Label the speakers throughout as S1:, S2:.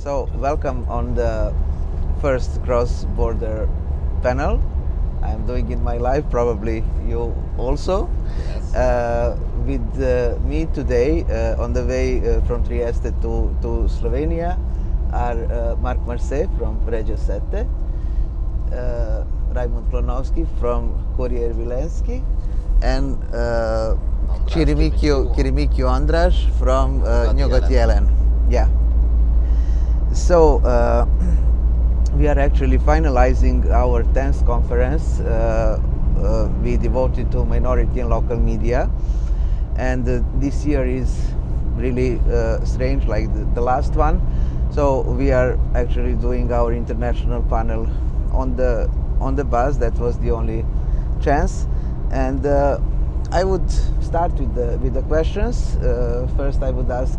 S1: So, welcome on the first cross-border panel. I'm doing in my life, probably you also.
S2: Yes.
S1: With me today on the way from Trieste to Slovenia are Marce from Reggio Sette, Rajmund Klonowsky from Kurier Wilensky, and Chirimiciu Andras from Nyugati Jelen. Yeah. So we are actually finalizing our 10th conference we devoted to minority and local media, and this year is really strange like the last one. So we are actually doing our international panel on the bus. That was the only chance, and I would start with the questions. First I would ask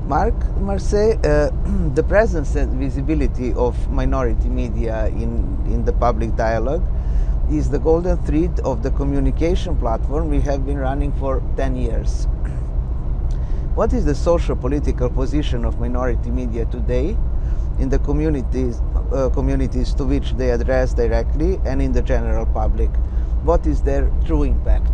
S1: Marce, the presence and visibility of minority media in the public dialogue is the golden thread of the communication platform we have been running for 10 years. What is the socio-political position of minority media today in the communities to which they address directly and in the general public? What is their true impact?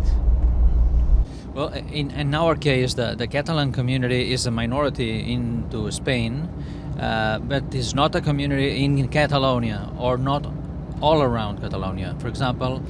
S3: Well, in our case, the Catalan community is a minority into Spain, but is not a community in Catalonia or not all around Catalonia. For example,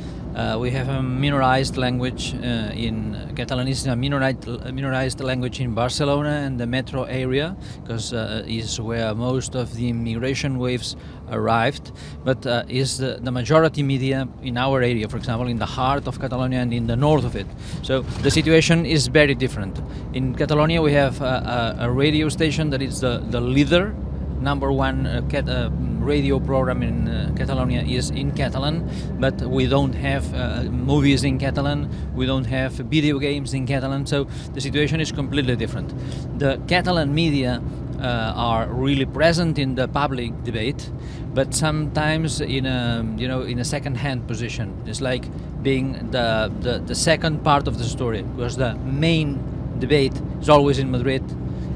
S3: we have a minorized language in Catalan is a minorized language in Barcelona and the metro area, because is where most of the immigration waves arrived, but is the majority media in our area, for example, in the heart of Catalonia and in the north of it. So the situation is very different. In Catalonia we have a radio station that is the leader, number one radio program in Catalonia is in Catalan, but we don't have movies in Catalan, we don't have video games in Catalan, so the situation is completely different. The Catalan media are really present in the public debate, but sometimes in a second-hand position. It's like being the second part of the story, because the main debate is always in Madrid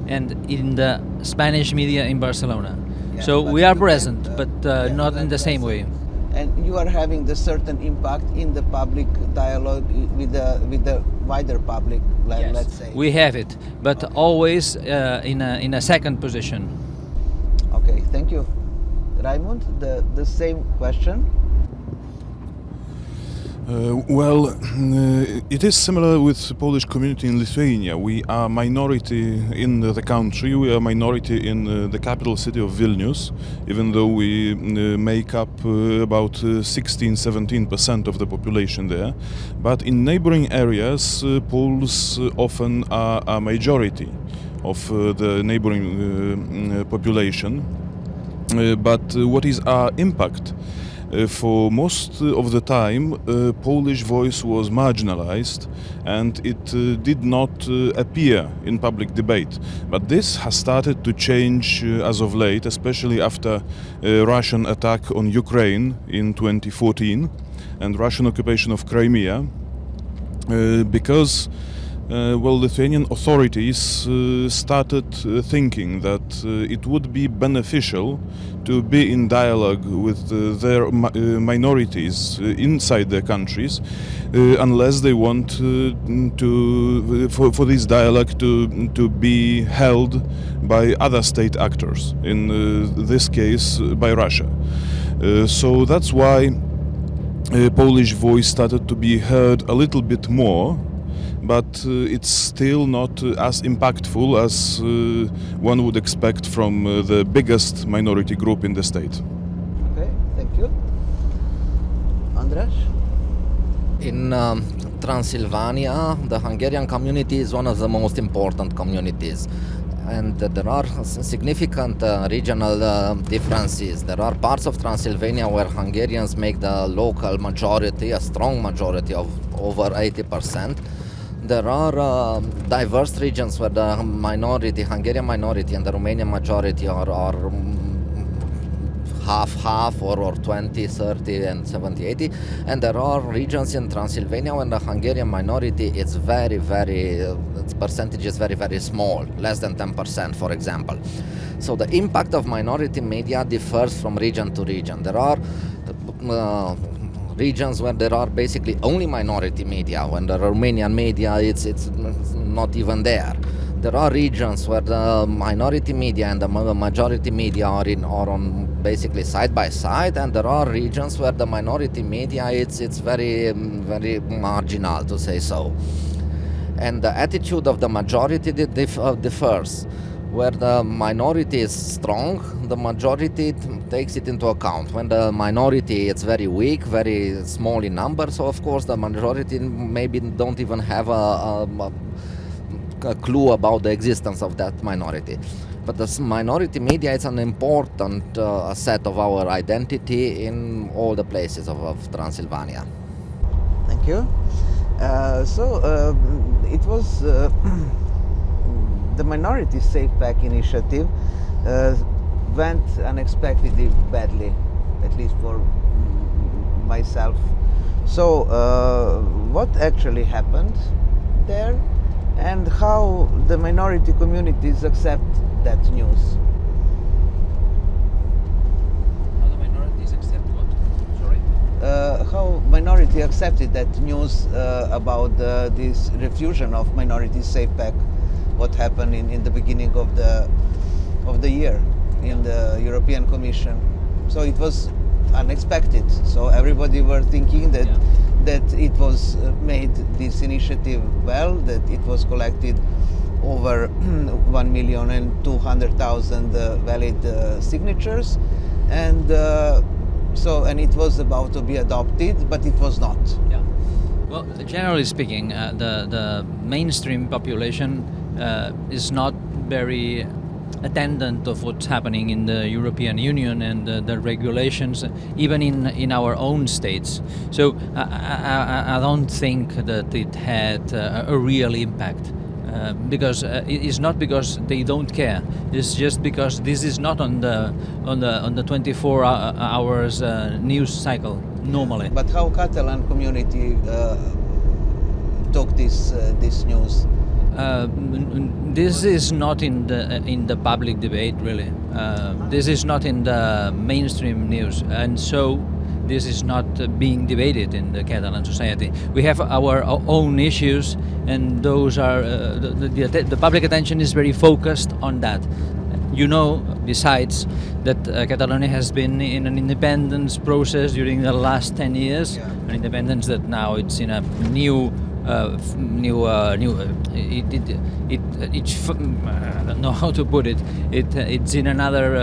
S3: and in the Spanish media in Barcelona.
S1: Yeah,
S3: so we are present, but not in the same way.
S1: And you are having the certain impact in the public dialogue with the wider public,
S3: Yes,
S1: let's say.
S3: we have it, but always in a second position.
S1: Okay, thank you. Rajmund, the same question.
S4: It is similar with the Polish community in Lithuania. We are minority in the country, we are minority in the capital city of Vilnius, even though we make up about 16-17% of the population there. But in neighboring areas, Poles often are a majority of the neighboring population. But what is our impact? For most of the time, Polish voice was marginalized and it did not appear in public debate. But this has started to change as of late, especially after Russian attack on Ukraine in 2014 and Russian occupation of Crimea, because Lithuanian authorities started thinking that it would be beneficial to be in dialogue with their minorities inside their countries, unless they want for this dialogue to be held by other state actors, in this case by Russia. So that's why Polish voice started to be heard a little bit more, but it's still not as impactful as one would expect from the biggest minority group in the state.
S1: Okay, thank you. Andras?
S2: In Transylvania, the Hungarian community is one of the most important communities. And there are significant regional differences. There are parts of Transylvania where Hungarians make the local majority, a strong majority of over 80%. There are diverse regions where the minority, Hungarian minority and the Romanian majority are half or 20, 30 and 70, 80. And there are regions in Transylvania when the Hungarian minority is very, its percentage is very, very small, less than 10%, for example. So the impact of minority media differs from region to region. There are regions where there are basically only minority media, when the Romanian media it's not even there. There are regions where the minority media and the majority media are on basically side by side, and there are regions where the minority media it's very marginal, to say so. And the attitude of the majority differs. Where the minority is strong, the majority takes it into account. When the minority is very weak, very small in number, so of course the majority maybe don't even have a clue about the existence of that minority. But the minority media is an important set of our identity in all the places of Transylvania.
S1: Thank you. It was the Minority Safe Pack initiative went unexpectedly badly, at least for myself. So what actually happened there, and how the minority communities accept that news?
S3: How the minorities accept what? Sorry?
S1: How minority accepted that news about this refusion of Minority Safe Pack, what happened in the beginning of the year in the European Commission. So it was unexpected. So everybody were thinking that it was made this initiative well, that it was collected over 1,200,000 valid signatures, and it was about to be adopted, but it was not.
S3: Yeah. Well, generally speaking, the mainstream population is not very attendant of what's happening in the European Union and the regulations, even in our own states. So I don't think that it had a real impact, because it's not because they don't care. It's just because this is not on the 24 hours news cycle normally.
S1: But how Catalan community took this news?
S3: This is not in the public debate, really. This is not in the mainstream news, and so this is not being debated in the Catalan society. We have our own issues, and those are the public attention is very focused on that. You know, besides that Catalonia has been in an independence process during the last 10 years, an independence that now it's in a new. I don't know how to put it. It's in another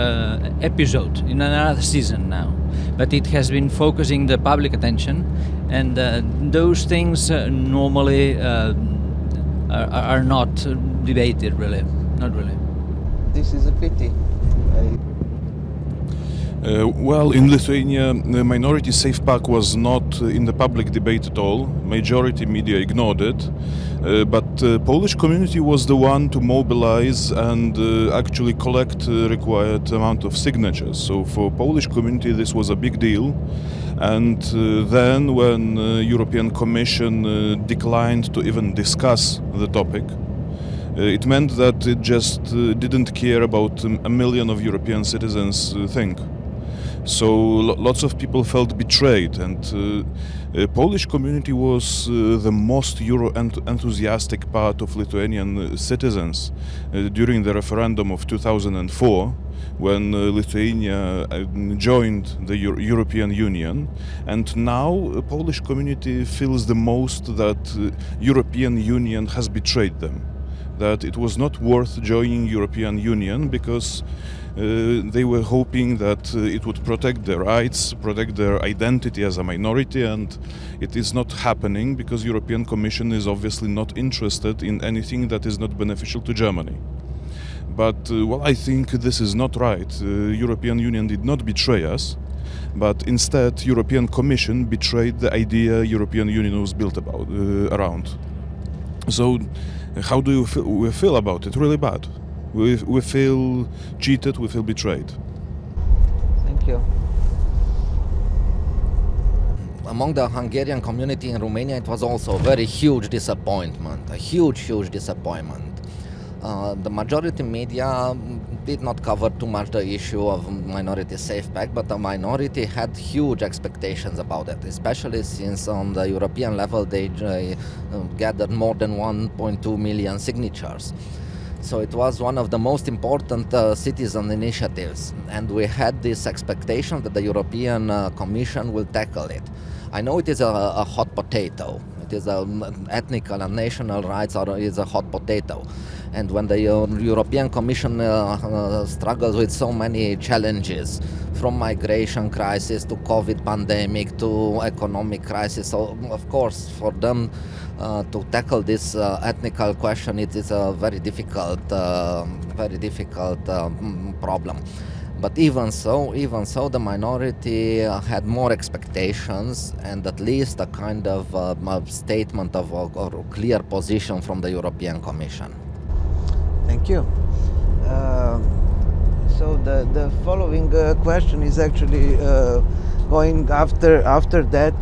S3: episode, in another season now. But it has been focusing the public attention, and those things normally are not debated, really. Not really.
S1: This is a pity.
S4: Well, in Lithuania, the Minority Safe Pack was not in the public debate at all. Majority media ignored it. But the Polish community was the one to mobilize and actually collect required amount of signatures. So for Polish community this was a big deal. And then when European Commission declined to even discuss the topic, it meant that it just didn't care about a million of European citizens think. So lots of people felt betrayed, and Polish community was the most Euro-enthusiastic part of Lithuanian citizens during the referendum of 2004, when Lithuania joined the European Union. And now Polish community feels the most that European Union has betrayed them, that it was not worth joining European Union because they were hoping that it would protect their rights, protect their identity as a minority, and it is not happening because European Commission is obviously not interested in anything that is not beneficial to Germany. But well, I think this is not right. European Union did not betray us, but instead European Commission betrayed the idea European Union was built around. So how do we feel about it? Really bad. We feel cheated, we feel betrayed.
S1: Thank Thank you.
S2: Among the Hungarian community in Romania, it was also a very huge disappointment, a huge disappointment. The majority media did not cover too much the issue of minority safe pact, but the minority had huge expectations about it, especially since on the European level they gathered more than 1.2 million signatures. So it was one of the most important citizen initiatives, and we had this expectation that the European Commission will tackle it. I know it is a hot potato. It is ethnical and national rights is a hot potato. And when the European Commission struggles with so many challenges, from migration crisis to COVID pandemic to economic crisis, so of course for them to tackle this ethnical question, it is a very difficult problem. But even so, the minority had more expectations and at least a kind of statement of a clear position from the European Commission.
S1: Thank you. So the following question is actually going after that.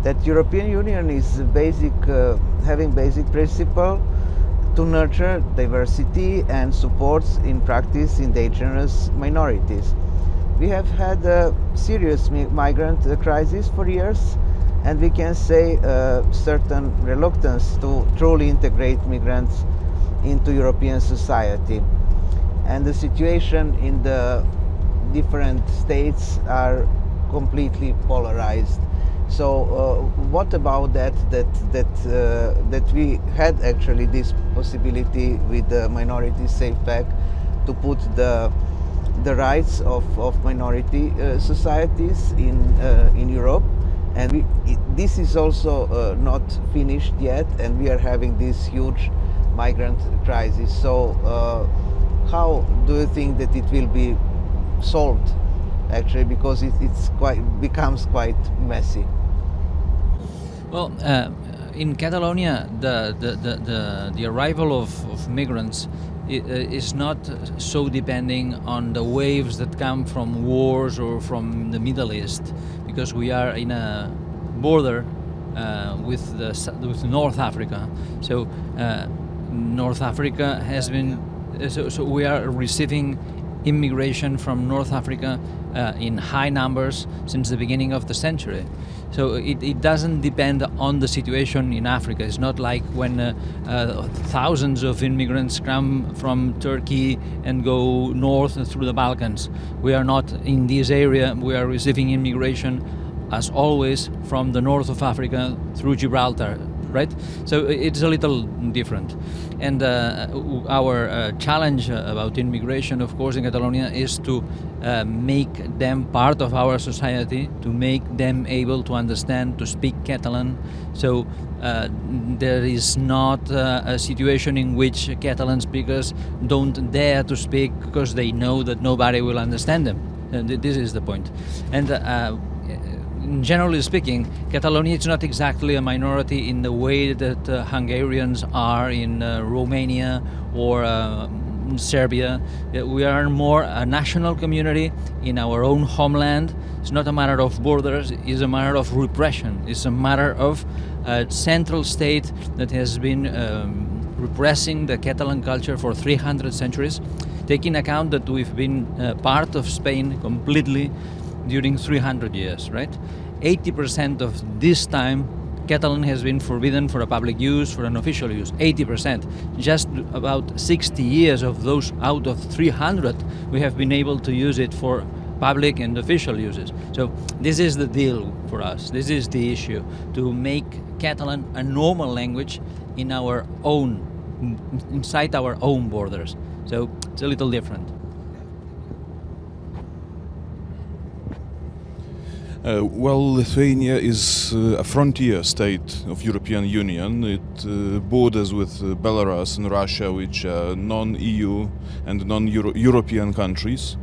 S1: That European Union is having basic principle to nurture diversity and supports in practice indigenous minorities. We have had a serious migrant crisis for years, and we can say a certain reluctance to truly integrate migrants into European society. And the situation in the different states are completely polarized. So what about that we had actually this possibility with the Minority Safe Pact to put the rights of minority societies in Europe, and this is also not finished yet, and we are having this huge migrant crisis. So how do you think that it will be solved actually, because becomes quite messy?
S3: Well, in Catalonia, the arrival of migrants is not so depending on the waves that come from wars or from the Middle East, because we are in a border with North Africa. So North Africa has been so we are receiving immigration from North Africa in high numbers since the beginning of the century. So it doesn't depend on the situation in Africa. It's not like when thousands of immigrants come from Turkey and go north through the Balkans. We are not in this area. We are receiving immigration, as always, from the north of Africa through Gibraltar, right? So it's a little different. And our challenge about immigration, of course, in Catalonia is to make them part of our society, to make them able to understand, to speak Catalan. So there is not a situation in which Catalan speakers don't dare to speak because they know that nobody will understand them. This is the point. And generally speaking, Catalonia is not exactly a minority in the way that Hungarians are in Romania or Serbia. We are more a national community in our own homeland. It's not a matter of borders, it's a matter of repression. It's a matter of a central state that has been repressing the Catalan culture for 300 centuries, taking account that we've been part of Spain completely during 300 years, right? 80% of this time, Catalan has been forbidden for a public use, for an official use. 80%. Just about 60 years of those out of 300, we have been able to use it for public and official uses. So this is the deal for us. This is the issue, to make Catalan a normal language in our own, inside our own borders. So it's a little different.
S4: Well, Lithuania is a frontier state of European Union. It borders with Belarus and Russia, which are non-EU and non-European countries.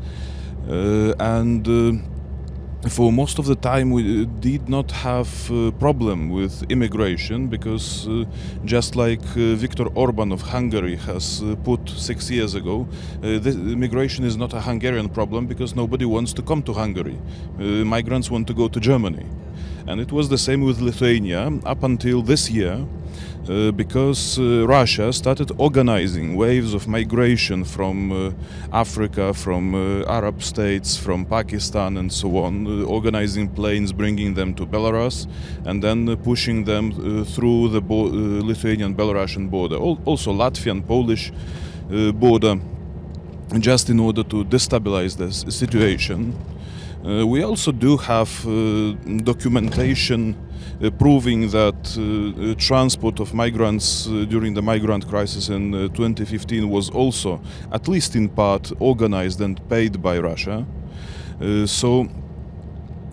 S4: And for most of the time we did not have a problem with immigration, because just like Viktor Orban of Hungary has put 6 years ago, this immigration is not a Hungarian problem, because nobody wants to come to Hungary. Migrants want to go to Germany. And it was the same with Lithuania up until this year, because Russia started organizing waves of migration from Africa, from Arab states, from Pakistan and so on, organizing planes, bringing them to Belarus, and then pushing them through the Lithuanian-Belarusian border, also Latvian, Polish border, just in order to destabilize the situation. We also do have documentation proving that transport of migrants during the migrant crisis in 2015 was also, at least in part, organized and paid by Russia. So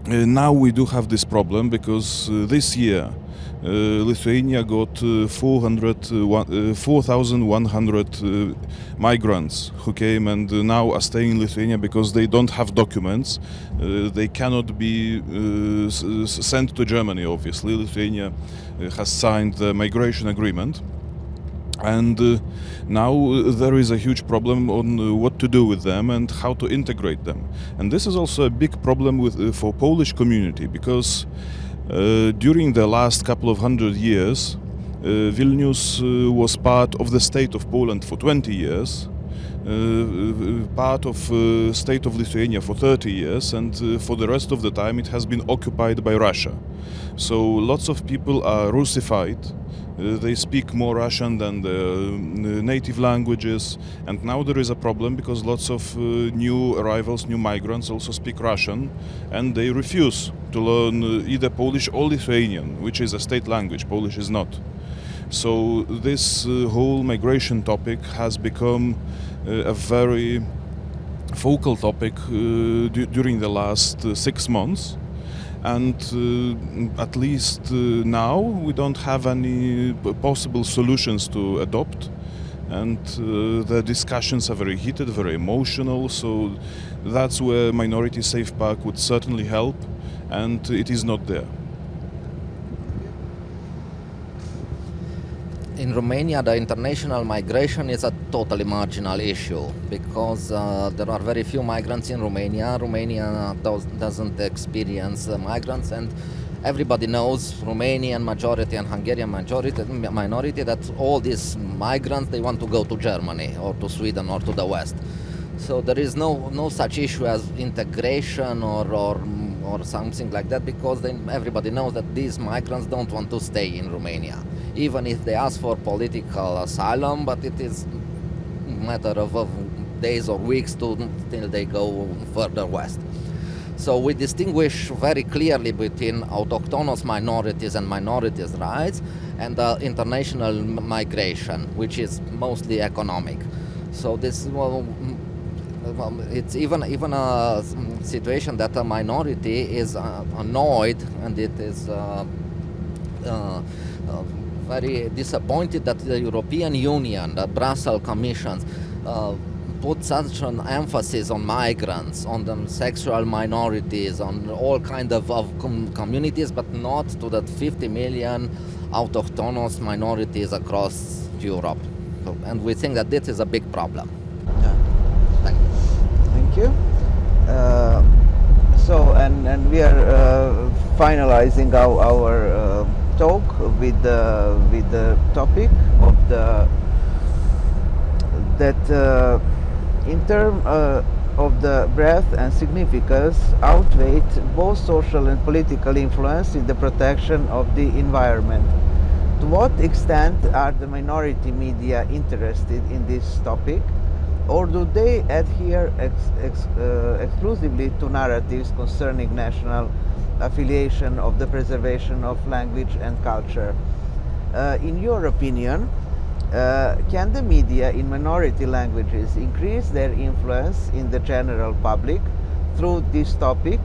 S4: now we do have this problem, because this year Lithuania got 4,100 migrants who came and now are staying in Lithuania because they don't have documents. They cannot be sent to Germany, obviously. Lithuania has signed the migration agreement. And now there is a huge problem on what to do with them and how to integrate them. And this is also a big problem for Polish community, because during the last couple of 100 years, Vilnius was part of the state of Poland for 20 years, part of state of Lithuania for 30 years, and for the rest of the time it has been occupied by Russia. So lots of people are Russified. They speak more Russian than the native languages, and now there is a problem because lots of new arrivals, new migrants also speak Russian, and they refuse to learn either Polish or Lithuanian, which is a state language. Polish is not. So this whole migration topic has become a very focal topic during the last 6 months. And at least now we don't have any possible solutions to adopt, and the discussions are very heated, very emotional, so that's where Minority Safe Park would certainly help, and it is not there.
S2: In Romania, the international migration is a totally marginal issue, because there are very few migrants in Romania. Romania doesn't experience migrants, and everybody knows, Romanian majority and Hungarian minority, that all these migrants, they want to go to Germany or to Sweden or to the West. So there is no such issue as integration or something like that, because everybody knows that these migrants don't want to stay in Romania, even if they ask for political asylum, but it is a matter of days or weeks till they go further west. So we distinguish very clearly between autochthonous minorities and minorities' rights and international migration, which is mostly economic. So this it's even a situation that a minority is annoyed, and it is very disappointed that the European Union, the Brussels Commissions, put such an emphasis on migrants, on the sexual minorities, on all kind of communities, but not to the 50 million autochthonous minorities across Europe. And we think that this is a big problem.
S1: Thank you. So, and we are finalizing our talk with the topic of that in terms of the breadth and significance outweigh both social and political influence in the protection of the environment. To what extent are the minority media interested in this topic, or do they adhere exclusively to narratives concerning national affiliation of the preservation of language and culture? In your opinion, can the media in minority languages increase their influence in the general public through this topic,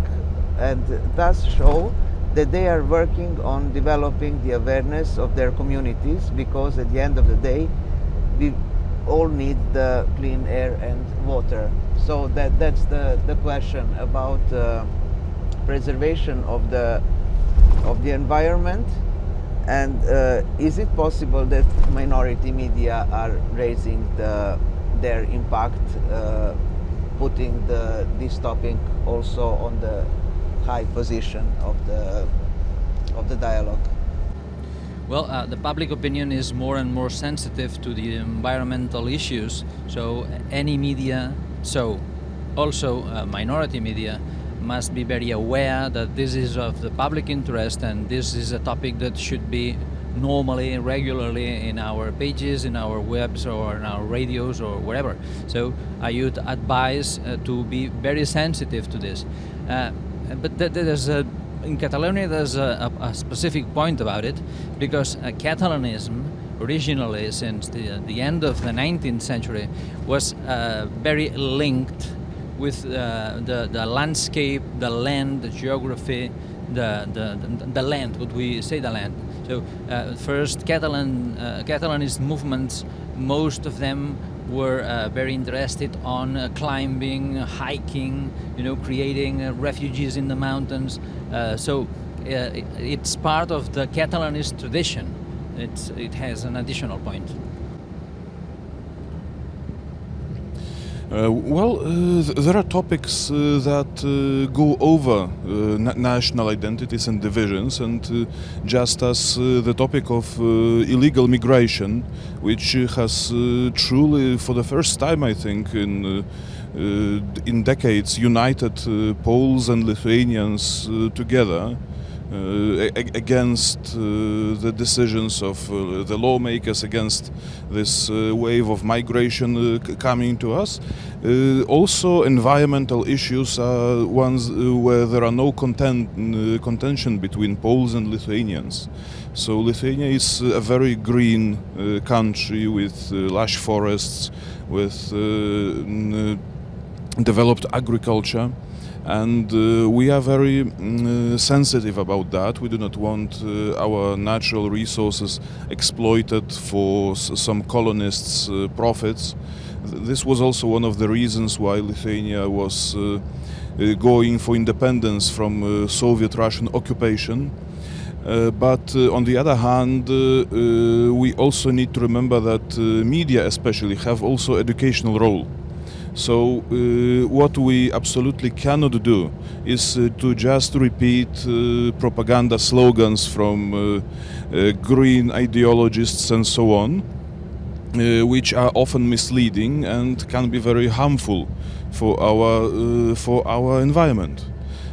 S1: and thus show that they are working on developing the awareness of their communities? Because at the end of the day, we all need the clean air and water. So that's the question about preservation of the environment, and is it possible that minority media are raising their impact, putting this topic also on the high position of the dialogue?
S3: Well, the public opinion is more and more sensitive to the environmental issues, so any media, so also minority media, must be very aware that this is of the public interest and this is a topic that should be normally, regularly in our pages, in our webs or in our radios or wherever. So I would advise to be very sensitive to this. But there's in Catalonia there's a specific point about it, because Catalanism originally, since the end of the 19th century, was very linked with the landscape, the land, the geography, the land, would we say the land? So first Catalanist movements, most of them were very interested on climbing, hiking, creating refuges in the mountains. So it's part of the Catalanist tradition. It has an additional point.
S4: There are topics that go over national identities and divisions, and just as the topic of illegal migration, which has truly, for the first time, I think, in decades, united Poles and Lithuanians together. Against the decisions of the lawmakers, against this wave of migration coming to us. Also, environmental issues are ones where there are no contention between Poles and Lithuanians. So Lithuania is a very green country with lush forests, with developed agriculture. And we are very sensitive about that. We do not want our natural resources exploited for some colonists' profits. This was also one of the reasons why Lithuania was going for independence from Soviet-Russian occupation. But on the other hand, we also need to remember that media especially have also educational role. So what we absolutely cannot do is to just repeat propaganda slogans from green ideologists and so on, which are often misleading and can be very harmful for our environment.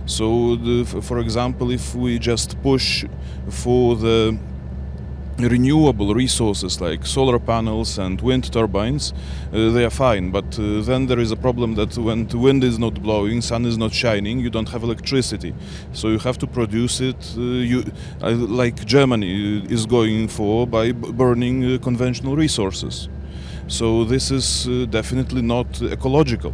S4: So, for example, if we just push for the renewable resources like solar panels and wind turbines, they are fine, but then there is a problem that when the wind is not blowing, sun is not shining, you don't have electricity. So you have to produce it like Germany is going for, by burning conventional resources. So this is definitely not ecological.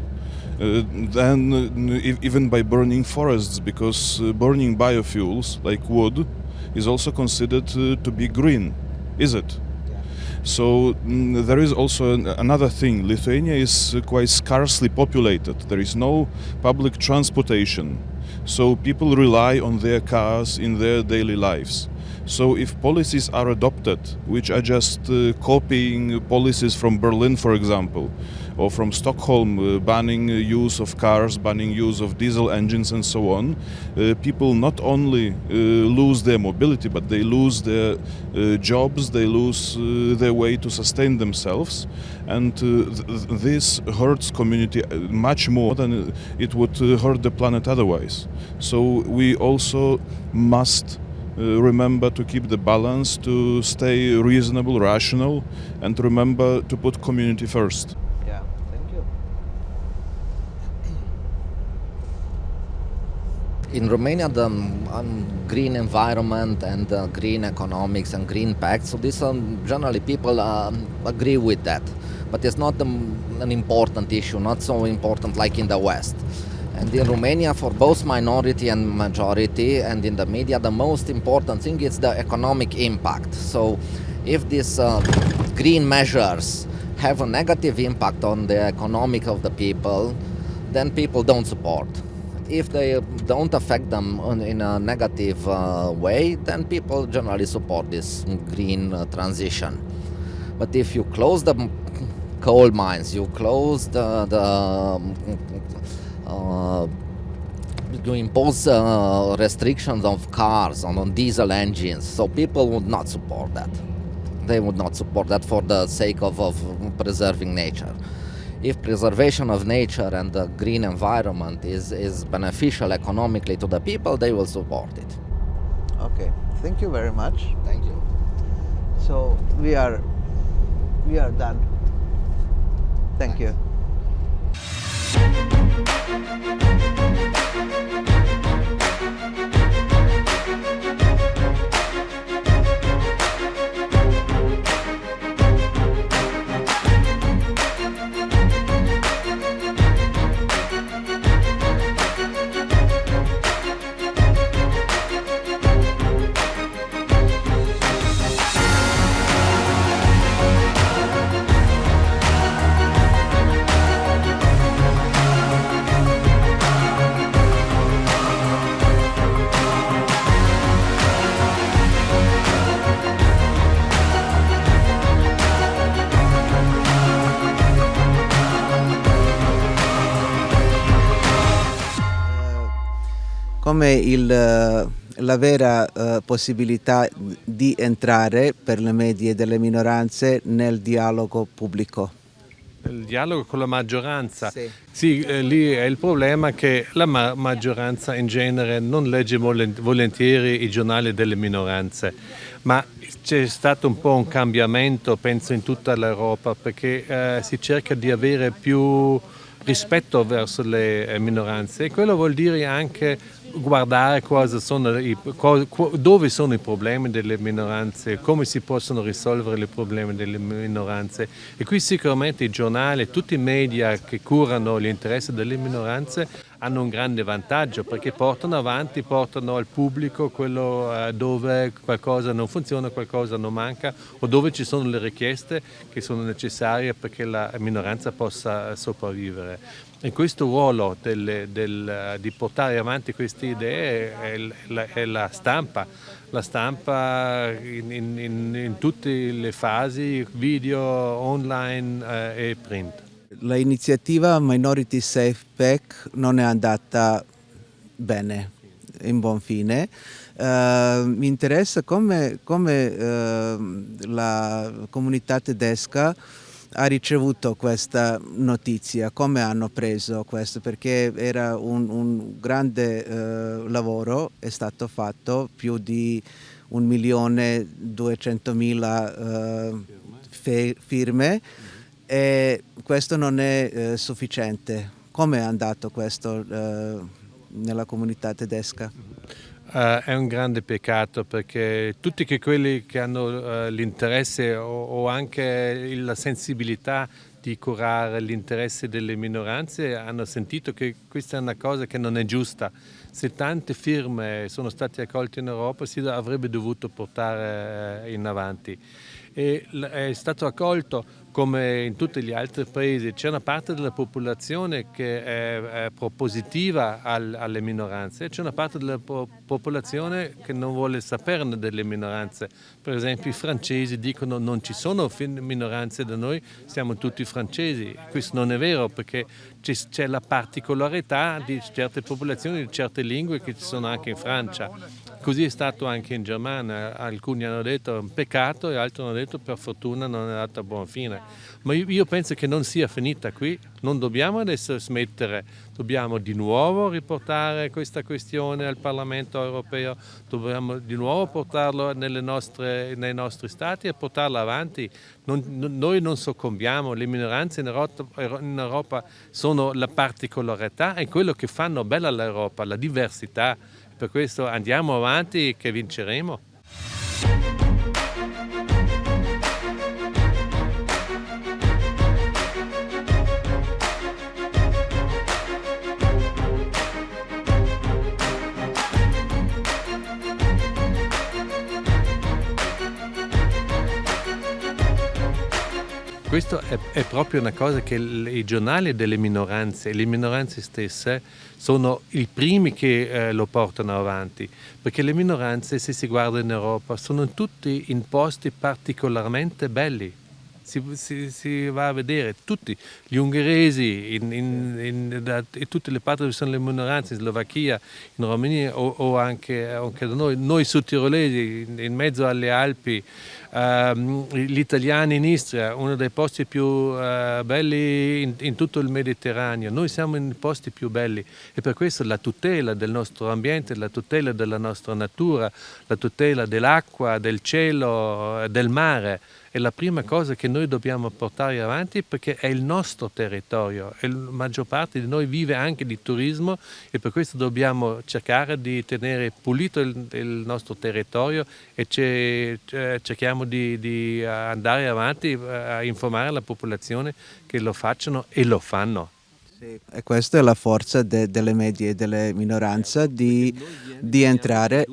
S4: Then even by burning forests, because burning biofuels like wood is also considered to be green, is it? Yeah. So there is also another thing. Lithuania is quite scarcely populated. There is no public transportation. So people rely on their cars in their daily lives. So if policies are adopted, which are just copying policies from Berlin, for example, or from Stockholm, banning use of cars, banning use of diesel engines and so on, people not only lose their mobility, but they lose their jobs, they lose their way to sustain themselves, and this hurts community much more than it would hurt the planet otherwise. So we also must remember to keep the balance, to stay reasonable, rational, and remember to put community first.
S2: In Romania, the green environment and green economics and green pact, so this generally people agree with that, but it's not an important issue, not so important like in the West. And in Romania, for both minority and majority, and in the media, the most important thing is the economic impact. So if these green measures have a negative impact on the economic of the people, then people don't support. if they don't affect them in a negative way, then people generally support this green transition. But if you close the coal mines, you close you impose restrictions of cars on diesel engines, so people would not support that. They would not support that for the sake of preserving nature. If preservation of nature and the green environment is beneficial economically to the people, they will support it.
S1: Okay, thank you very much.
S2: Thank you.
S1: So we are done. Thank you. Come la vera possibilità di entrare per le medie delle minoranze nel dialogo pubblico.
S5: Il dialogo con la maggioranza.
S1: Sì.
S5: Sì, lì è il problema che la maggioranza in genere non legge volentieri i giornali delle minoranze, ma c'è stato un po' un cambiamento, penso, in tutta l'Europa, perché si cerca di avere più rispetto verso le minoranze, e quello vuol dire anche guardare dove sono i problemi delle minoranze, come si possono risolvere i problemi delle minoranze. E qui sicuramente i giornali, tutti i media che curano gli interessi delle minoranze hanno un grande vantaggio, perché portano al pubblico quello dove qualcosa non funziona, qualcosa non manca, o dove ci sono le richieste che sono necessarie perché la minoranza possa sopravvivere. E questo ruolo di portare avanti queste idee è la stampa in tutte le fasi, video, online e print.
S1: L'iniziativa Minority Safe Pack non è andata bene, in buon fine. Mi interessa come la comunità tedesca ha ricevuto questa notizia, come hanno preso questo, perché era un grande lavoro, è stato fatto, più di 1.200.000 firme, e questo non è sufficiente. Come è andato questo nella comunità tedesca?
S5: È un grande peccato, perché tutti quelli che hanno l'interesse o anche la sensibilità di curare l'interesse delle minoranze hanno sentito che questa è una cosa che non è giusta. Se tante firme sono state accolte in Europa, si avrebbe dovuto portare in avanti. E è stato accolto come in tutti gli altri paesi. C'è una parte della popolazione che è propositiva alle minoranze, e c'è una parte della popolazione che non vuole saperne delle minoranze. Per esempio i francesi dicono non ci sono minoranze da noi, siamo tutti francesi. Questo non è vero, perché c'è la particolarità di certe popolazioni, di certe lingue che ci sono anche in Francia. Così è stato anche in Germania. Alcuni hanno detto è un peccato e altri hanno detto per fortuna non è andata a buon fine. Ma io penso che non sia finita qui, non dobbiamo adesso smettere, dobbiamo di nuovo riportare questa questione al Parlamento europeo, dobbiamo di nuovo portarlo nei nostri stati e portarlo avanti. Noi non soccombiamo, le minoranze in Europa sono la particolarità e quello che fanno bella l'Europa, la diversità. Per questo andiamo avanti che vinceremo. questo è proprio una cosa che i giornali delle minoranze e le minoranze stesse sono i primi che lo portano avanti, perché le minoranze, se si guarda in Europa, sono tutti in posti particolarmente belli. Si va a vedere tutti gli ungheresi in tutte le parti dove sono le minoranze, in Slovacchia, in Romania o anche da noi sudtirolesi in mezzo alle Alpi, gli italiani in Istria, uno dei posti più belli in tutto il Mediterraneo. Noi siamo in posti più belli e per questo la tutela del nostro ambiente, la tutela della nostra natura, la tutela dell'acqua, del cielo, del mare è la prima cosa che noi dobbiamo portare avanti, perché è il nostro territorio e la maggior parte di noi vive anche di turismo e per questo dobbiamo cercare di tenere pulito il nostro territorio e cerchiamo di andare avanti a informare la popolazione che lo facciano e lo fanno.
S1: Sì, e questa è la forza delle medie e delle minoranze di entrare.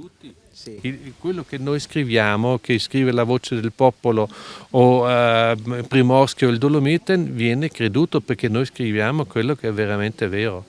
S1: Sì.
S5: Quello che noi scriviamo, che scrive La Voce del Popolo o Primorski o il Dolomiten, viene creduto perché noi scriviamo quello che è veramente vero.